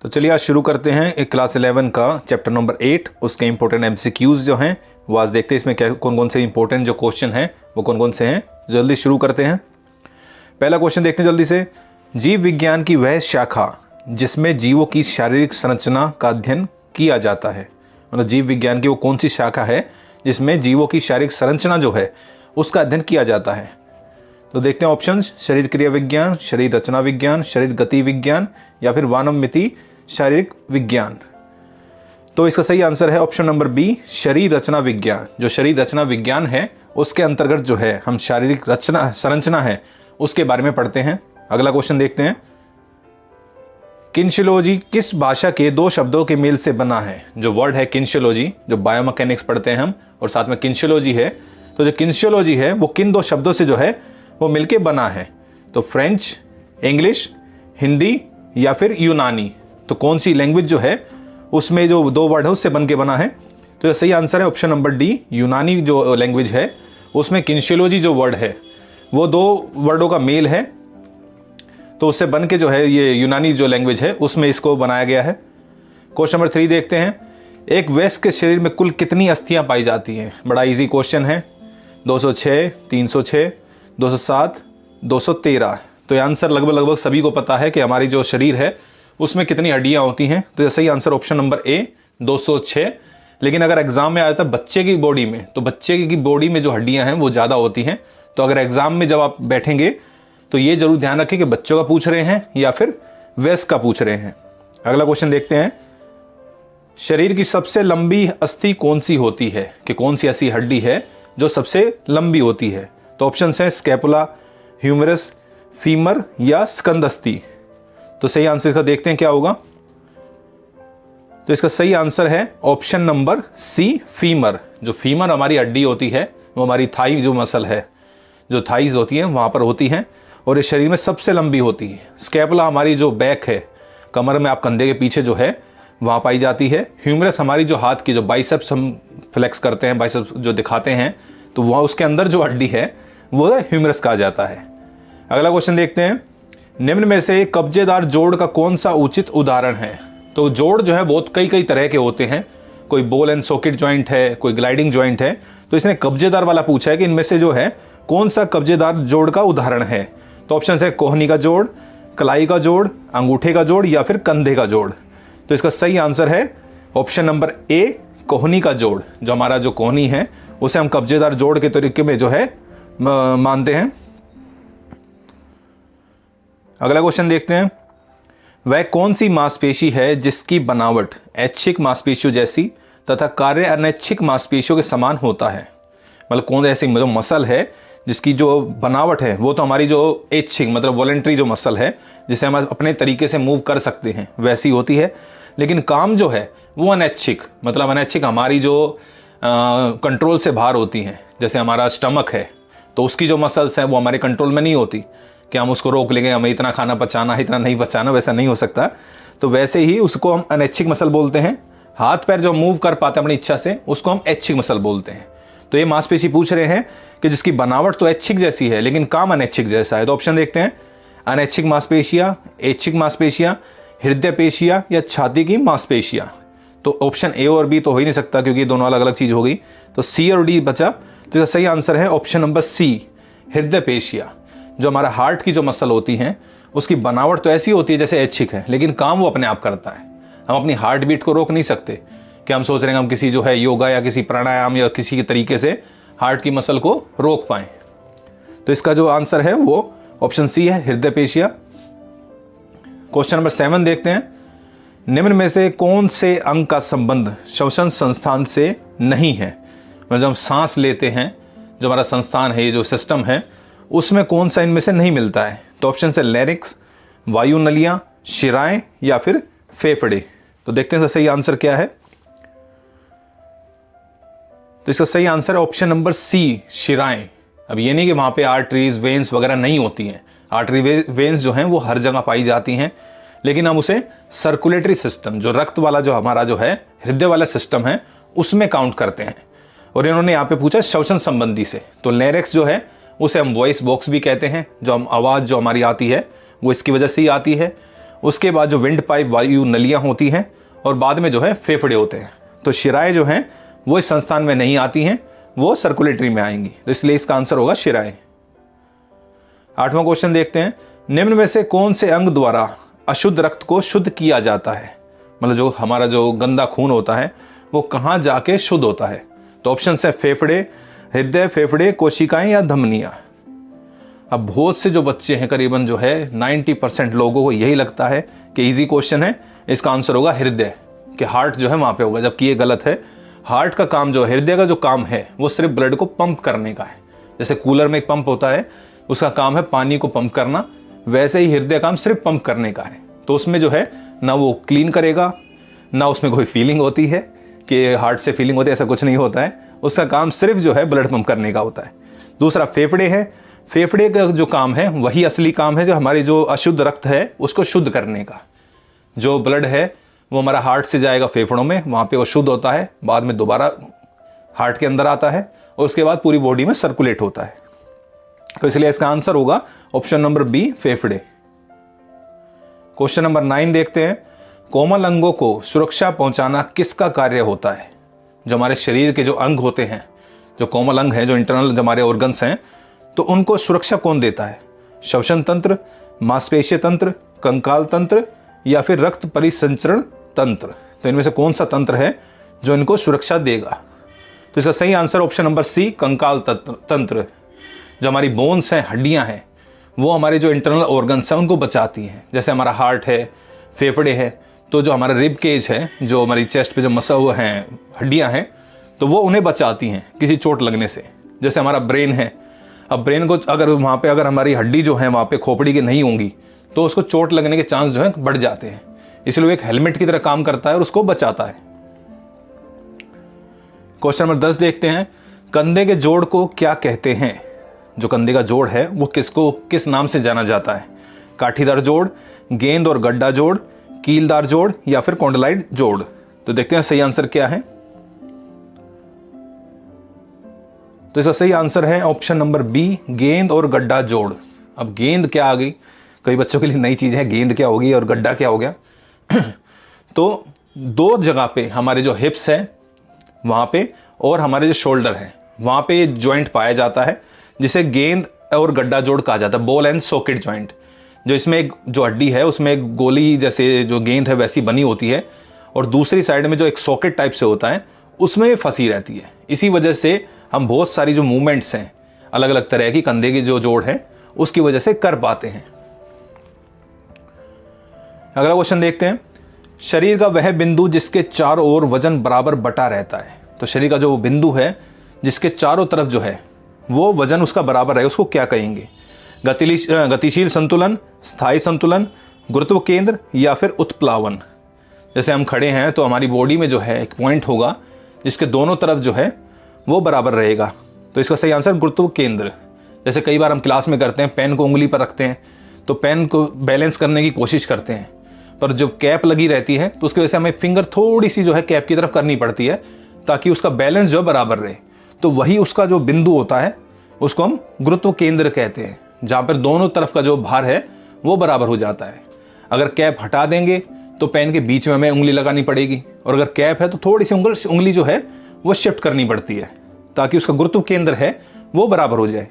तो चलिए आज शुरू करते हैं एक क्लास 11 का चैप्टर नंबर 8 उसके इंपॉर्टेंट एमसीक्यूज जो हैं वो आज देखते हैं इसमें क्या कौन कौन से इंपॉर्टेंट जो क्वेश्चन हैं वो कौन कौन से हैं। जल्दी शुरू करते हैं। पहला क्वेश्चन देखते हैं जल्दी से। जीव विज्ञान की वह शाखा जिसमें जीवों की शारीरिक संरचना का अध्ययन किया जाता है, मतलब जीव विज्ञान की वो कौन सी शाखा है जिसमें जीवों की शारीरिक संरचना जो है उसका अध्ययन किया जाता है। तो देखते हैं ऑप्शंस, शरीर क्रिया विज्ञान, शरीर रचना विज्ञान, शरीर गति विज्ञान या फिर वानम्मिति शारीरिक विज्ञान। तो इसका सही आंसर है ऑप्शन नंबर बी, शरीर रचना विज्ञान। जो शरीर रचना विज्ञान है उसके अंतर्गत जो है हम शारीरिक रचना संरचना है उसके बारे में पढ़ते हैं। अगला क्वेश्चन देखते हैं। किन्शियोलॉजी किस भाषा के दो शब्दों के मेल से बना है? जो वर्ड है किन्शियोलॉजी, जो बायोमैकेनिक्स पढ़ते हैं हम और साथ में किन्शियोलॉजी है, तो जो किन्शियोलॉजी है वो किन दो शब्दों से जो है वो मिलके बना है? तो फ्रेंच, इंग्लिश, हिंदी या फिर यूनानी। तो कौन सी लैंग्वेज जो है उसमें जो दो वर्ड है उससे बन के बना है? तो ये सही आंसर है ऑप्शन नंबर डी, यूनानी जो लैंग्वेज है उसमें किन्शियोलॉजी जो वर्ड है वो दो वर्डों का मेल है, तो उससे बन के जो है ये यूनानी जो लैंग्वेज है उसमें इसको बनाया गया है। क्वेश्चन नंबर 3 देखते हैं। एक वयस्क के शरीर में कुल कितनी अस्थियां पाई जाती हैं? बड़ा इजी क्वेश्चन है। 206, 306, 207, 213। तो ये आंसर लगभग सभी को पता है कि हमारी जो शरीर है उसमें कितनी हड्डियां होती हैं। तो ये सही आंसर ऑप्शन नंबर ए, 206। लेकिन अगर एग्जाम में आ जाता है बच्चे की बॉडी में, तो बच्चे की बॉडी में जो हड्डियां हैं वो ज़्यादा होती हैं। तो अगर एग्जाम में जब आप बैठेंगे तो ये जरूर ध्यान रखें कि बच्चों का पूछ रहे हैं या फिर वयस्क का पूछ रहे हैं। अगला क्वेश्चन देखते हैं। शरीर की सबसे लंबी अस्थि कौन सी होती है, कि कौन सी ऐसी हड्डी है जो सबसे लंबी होती है? तो ऑप्शन है स्कैपुला, ह्यूमरस, फीमर या स्कंद अस्थि। तो सही आंसर इसका देखते हैं क्या होगा। तो इसका सही आंसर है ऑप्शन नंबर सी, फीमर। जो फीमर हमारी हड्डी होती है वो हमारी थाई जो मसल है, जो थाइज होती है वहां पर होती हैं और इस शरीर में सबसे लंबी होती है। स्कैपुला हमारी जो बैक है, कमर में आप कंधे के पीछे जो है वहां पाई जाती है। ह्यूमरस हमारी जो हाथ की जो बाइसेप्स हम फ्लेक्स करते हैं, बाइसेप्स जो दिखाते हैं, तो वहां उसके अंदर जो हड्डी है वो ह्यूमरस कहा जाता है। अगला क्वेश्चन देखते हैं। निम्न में से कब्जेदार जोड़ का कौन सा उचित उदाहरण है? तो जोड़ जो है बहुत कई तरह के होते हैं। कोई बॉल एंड सॉकेट जॉइंट है, कोई ग्लाइडिंग जॉइंट है। तो इसने कब्जेदार वाला पूछा है कि इनमें से जो है कौन सा कब्जेदार जोड़ का उदाहरण है? तो ऑप्शन है कोहनी का जोड़, कलाई का जोड़, अंगूठे का जोड़ या फिर कंधे का जोड़। तो इसका सही आंसर है ऑप्शन नंबर ए, कोहनी का जोड़। जो हमारा जो कोहनी है उसे हम कब्जेदार जोड़ के तरीके में जो है मानते हैं। अगला क्वेश्चन देखते हैं। वह कौन सी मांसपेशी है जिसकी बनावट ऐच्छिक मांसपेशियों जैसी तथा कार्य अनैच्छिक मांसपेशियों के समान होता है? मतलब कौन ऐसी जो मसल है जिसकी जो बनावट है वो तो हमारी जो ऐच्छिक मतलब वॉलंटरी जो मसल है जिसे हम अपने तरीके से मूव कर सकते हैं वैसी होती है, लेकिन काम जो है वो अनैच्छिक, मतलब अनैच्छिक हमारी जो कंट्रोल से बाहर होती हैं। जैसे हमारा स्टमक है तो उसकी जो मसल्स हैं वो हमारे कंट्रोल में नहीं होती कि हम उसको रोक लेंगे, हमें इतना खाना पचाना है इतना नहीं पचाना, वैसा नहीं हो सकता। तो वैसे ही उसको हम अनैच्छिक मसल बोलते हैं। हाथ पैर जो मूव कर पाते हैं अपनी इच्छा से उसको हम ऐच्छिक मसल बोलते हैं। तो ये मांसपेशी पूछ रहे हैं कि जिसकी बनावट तो ऐच्छिक जैसी है लेकिन काम अनैच्छिक जैसा है। तो ऑप्शन देखते हैं। अनैच्छिक मांसपेशियां, ऐच्छिक मांसपेशियां, हृदय पेशियां या छाती की मांसपेशियां। तो ऑप्शन ए और बी तो हो ही नहीं सकता क्योंकि दोनों अलग अलग चीज हो गई। तो सी और डी बचा। तो इसका सही आंसर है ऑप्शन नंबर सी, हृदय पेशियां। जो हमारा हार्ट की जो मसल होती हैं उसकी बनावट तो ऐसी होती है जैसे ऐच्छिक है लेकिन काम वो अपने आप करता है। हम अपनी हार्ट बीट को रोक नहीं सकते कि हम सोच रहे हैं हम किसी जो है योगा या किसी प्राणायाम या किसी के तरीके से हार्ट की मसल को रोक पाएं। तो इसका जो आंसर है वो ऑप्शन सी है, हृदय पेशियां। क्वेश्चन नंबर 7 देखते हैं। निम्न में से कौन से अंग का संबंध श्वसन संस्थान से नहीं है? मतलब जब हम सांस लेते हैं जो हमारा संस्थान है, ये जो सिस्टम है, उसमें कौन सा इनमें से नहीं मिलता है? तो ऑप्शन है लैरिक्स, वायु नलियां, शिराएं या फिर फेफड़े। तो देखते हैं सही आंसर क्या है। तो इसका सही आंसर है ऑप्शन नंबर सी, शिराएं। अब ये नहीं कि वहां पे आर्टरीज, वेन्स वगैरह नहीं होती हैं। आर्टरी वेन्स जो हैं वो हर जगह पाई जाती हैं, लेकिन हम उसे सर्कुलेटरी सिस्टम, जो रक्त वाला जो हमारा जो है हृदय वाला सिस्टम है, उसमें काउंट करते हैं। और इन्होंने यहाँ पे पूछा श्वसन संबंधी से। तो लैरिक्स जो है उसे हम वॉइस बॉक्स भी कहते हैं। जो हम आवाज़ जो हमारी आती है वो इसकी वजह से ही आती है। उसके बाद जो विंड पाइप वायु नलियाँ होती हैं, और बाद में जो है फेफड़े होते हैं। तो शिराएं जो हैं वो इस संस्थान में नहीं आती हैं, वो सर्कुलेटरी में आएंगी, तो इसलिए इसका आंसर होगा शिराएं। 8वां क्वेश्चन देखते हैं, निम्न में से कौन से अंग द्वारा अशुद्ध रक्त को शुद्ध किया जाता है? मतलब जो हमारा जो गंदा खून होता है वो कहाँ जाके शुद्ध होता है? तो ऑप्शन है फेफड़े, हृदय, फेफड़े, कोशिकाएं या धमनियां। अब बहुत से जो बच्चे हैं, करीबन जो है 90% लोगों को यही लगता है कि इजी क्वेश्चन है, इसका आंसर होगा हृदय, कि हार्ट जो है वहां पे होगा, जबकि ये गलत है। हार्ट का काम जो हृदय का जो काम है वो सिर्फ ब्लड को पंप करने का है। जैसे कूलर में एक पंप होता है, उसका काम है पानी को पंप करना, वैसे ही हृदय काम सिर्फ पंप करने का है। तो उसमें जो है ना वो क्लीन करेगा, ना उसमें कोई फीलिंग होती है कि हार्ट से फीलिंग होती है, ऐसा कुछ नहीं होता है। उसका काम सिर्फ जो है ब्लड पंप करने का होता है। दूसरा फेफड़े है, फेफड़े का जो काम है वही असली काम है, जो हमारी जो अशुद्ध रक्त है उसको शुद्ध करने का। जो ब्लड है वो हमारा हार्ट से जाएगा फेफड़ों में, वहाँ पे वो शुद्ध होता है, बाद में दोबारा हार्ट के अंदर आता है और उसके बाद पूरी बॉडी में सर्कुलेट होता है। तो इसलिए इसका आंसर होगा ऑप्शन नंबर बी, फेफड़े। क्वेश्चन नंबर 9 देखते हैं, कोमल अंगों को सुरक्षा पहुंचाना किसका कार्य होता है? जो हमारे शरीर के जो अंग होते हैं, जो कोमल अंग हैं, जो इंटरनल हमारे ऑर्गन्स हैं, तो उनको सुरक्षा कौन देता है? श्वसन तंत्र, मांसपेशीय तंत्र, कंकाल तंत्र या फिर रक्त परिसंचरण तंत्र। तो इनमें से कौन सा तंत्र है जो इनको सुरक्षा देगा? तो इसका सही आंसर ऑप्शन नंबर सी, कंकाल तंत्र। जो हमारी बोन्स हैं, हड्डियां हैं, वो हमारे जो इंटरनल ऑर्गन्स हैं उनको बचाती हैं। जैसे हमारा हार्ट है, फेफड़े है, तो जो हमारा रिब केज है, जो हमारी चेस्ट पे जो मसल हैं, हड्डियां हैं, तो वो उन्हें बचाती हैं किसी चोट लगने से। जैसे हमारा ब्रेन है, अब ब्रेन को अगर वहाँ पे अगर हमारी हड्डी जो है वहाँ पे खोपड़ी की नहीं होंगी तो उसको चोट लगने के चांस जो है बढ़ जाते हैं। इसलिए वो एक हेलमेट की तरह काम करता है और उसको बचाता है। क्वेश्चन नंबर 10 देखते हैं, कंधे के जोड़ को क्या कहते हैं? जो कंधे का जोड़ है वो किस नाम से जाना जाता है? काठीदार जोड़, गेंद और गड्ढा जोड़, कीलदार जोड़ या फिर कॉन्डलाइट जोड़। तो देखते हैं सही आंसर क्या है। तो इसका सही आंसर है ऑप्शन नंबर बी, गेंद और गड्ढा जोड़। अब गेंद क्या आ गई, कई बच्चों के लिए नई चीज है, गेंद क्या होगी और गड्ढा क्या हो गया। तो दो जगह पे हमारे जो हिप्स है वहां पे और हमारे जो शोल्डर है वहां पे ये ज्वाइंट पाया जाता है, जिसे गेंद और गड्ढा जोड़ कहा जाता है, बॉल एंड सॉकेट ज्वाइंट। जो इसमें एक जो हड्डी है उसमें एक गोली जैसे जो गेंद है वैसी बनी होती है, और दूसरी साइड में जो एक सॉकेट टाइप से होता है उसमें फंसी रहती है। इसी वजह से हम बहुत सारी जो मूवमेंट्स हैं अलग अलग तरह की कंधे की जो जोड़ है उसकी वजह से कर पाते हैं। अगला क्वेश्चन देखते हैं, शरीर का वह बिंदु जिसके चारों ओर वजन बराबर बटा रहता है। तो शरीर का जो वो बिंदु है जिसके चारों तरफ जो है वो वजन उसका बराबर है, उसको क्या कहेंगे? गतिशील संतुलन, स्थायी संतुलन, गुरुत्व केंद्र या फिर उत्प्लावन। जैसे हम खड़े हैं तो हमारी बॉडी में जो है एक पॉइंट होगा जिसके दोनों तरफ जो है वो बराबर रहेगा। तो इसका सही आंसर गुरुत्व केंद्र। जैसे कई बार हम क्लास में करते हैं, पेन को उंगली पर रखते हैं तो पेन को बैलेंस करने की कोशिश करते हैं, पर जब कैप लगी रहती है तो उसकी वजह से हमें फिंगर थोड़ी सी जो है कैप की तरफ करनी पड़ती है ताकि उसका बैलेंस जो बराबर रहे। तो वही उसका जो बिंदु होता है उसको हम गुरुत्व केंद्र कहते हैं, जहाँ पर दोनों तरफ का जो भार है वो बराबर हो जाता है। अगर कैप हटा देंगे तो पेन के बीच में हमें उंगली लगानी पड़ेगी, और अगर कैप है तो थोड़ी सी उंगली जो है वो शिफ्ट करनी पड़ती है ताकि उसका गुरुत्व केंद्र है वो बराबर हो जाए।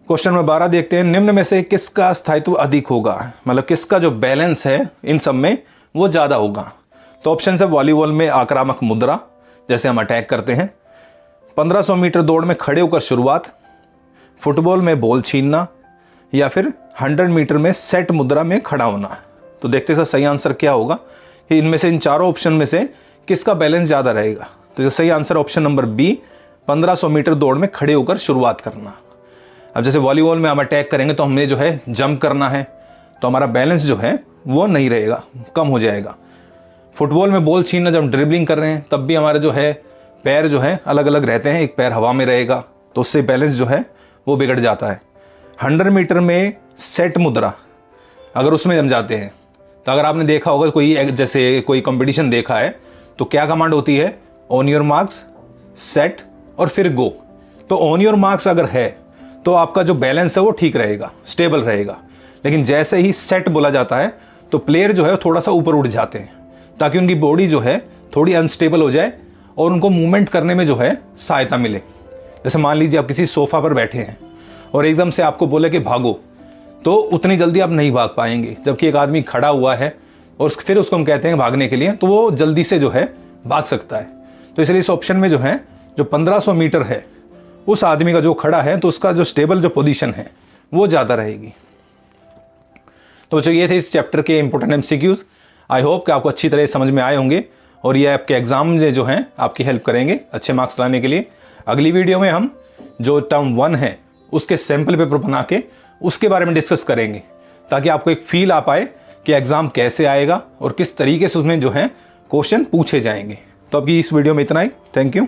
क्वेश्चन नंबर 12 देखते हैं, निम्न में से किसका स्थायित्व अधिक होगा? मतलब किसका जो बैलेंस है इन सब में वो ज्यादा होगा? तो ऑप्शन है वॉलीबॉल में आक्रामक मुद्रा, जैसे हम अटैक करते हैं, 1500 मीटर दौड़ में खड़े होकर शुरुआत, फुटबॉल में बॉल छीनना या फिर 100 मीटर में सेट मुद्रा में खड़ा होना। तो देखते हैं सही आंसर क्या होगा कि इनमें से इन चारों ऑप्शन में से किसका बैलेंस ज्यादा रहेगा। तो सही answer option number B, 1500 metre दौड़ में खड़े होकर शुरुआत करना। अब जैसे वॉलीबॉल में हम अटैक करेंगे तो हमने जो है जंप करना है, तो हमारा बैलेंस जो है वो नहीं रहेगा, कम हो जाएगा। फुटबॉल में बॉल छीनना, जब हम ड्रिबलिंग कर रहे हैं तब भी हमारे जो है पैर जो है अलग अलग रहते हैं, एक पैर हवा में रहेगा तो उससे बैलेंस जो है वो बिगड़ जाता है। 100 मीटर में सेट मुद्रा अगर उसमें हम जाते हैं तो अगर आपने देखा होगा जैसे कोई कंपटीशन देखा है तो क्या कमांड होती है? ऑन योर मार्क्स, सेट और फिर गो। तो ऑन योर मार्क्स अगर है तो आपका जो बैलेंस है वो ठीक रहेगा, स्टेबल रहेगा। लेकिन जैसे ही सेट बोला जाता है तो प्लेयर जो है थोड़ा सा ऊपर उठ जाते हैं, ताकि उनकी बॉडी जो है थोड़ी अनस्टेबल हो जाए और उनको मूवमेंट करने में जो है सहायता मिले। जैसे मान लीजिए आप किसी सोफा पर बैठे हैं और एकदम से आपको बोले कि भागो, तो उतनी जल्दी आप नहीं भाग पाएंगे। जबकि एक आदमी खड़ा हुआ है और फिर उसको हम कहते हैं भागने के लिए, तो वो जल्दी से जो है भाग सकता है। तो इसलिए इस ऑप्शन में जो है जो 1500 मीटर है उस आदमी का जो खड़ा है, तो उसका जो स्टेबल जो पोजीशन है वो ज़्यादा रहेगी। तो बच्चों ये थे इस चैप्टर के इंपॉर्टेंट एमसीक्यूज। आई होप कि आपको अच्छी तरह समझ में आए होंगे और ये आपके एग्जाम में जो हैं आपकी हेल्प करेंगे अच्छे मार्क्स लाने के लिए। अगली वीडियो में हम जो टर्म 1 है उसके सैंपल पेपर बना के उसके बारे में डिस्कस करेंगे, ताकि आपको एक फील आ पाए कि एग्जाम कैसे आएगा और किस तरीके से उसमें जो है क्वेश्चन पूछे जाएंगे। तो अभी इस वीडियो में इतना ही। Thank you.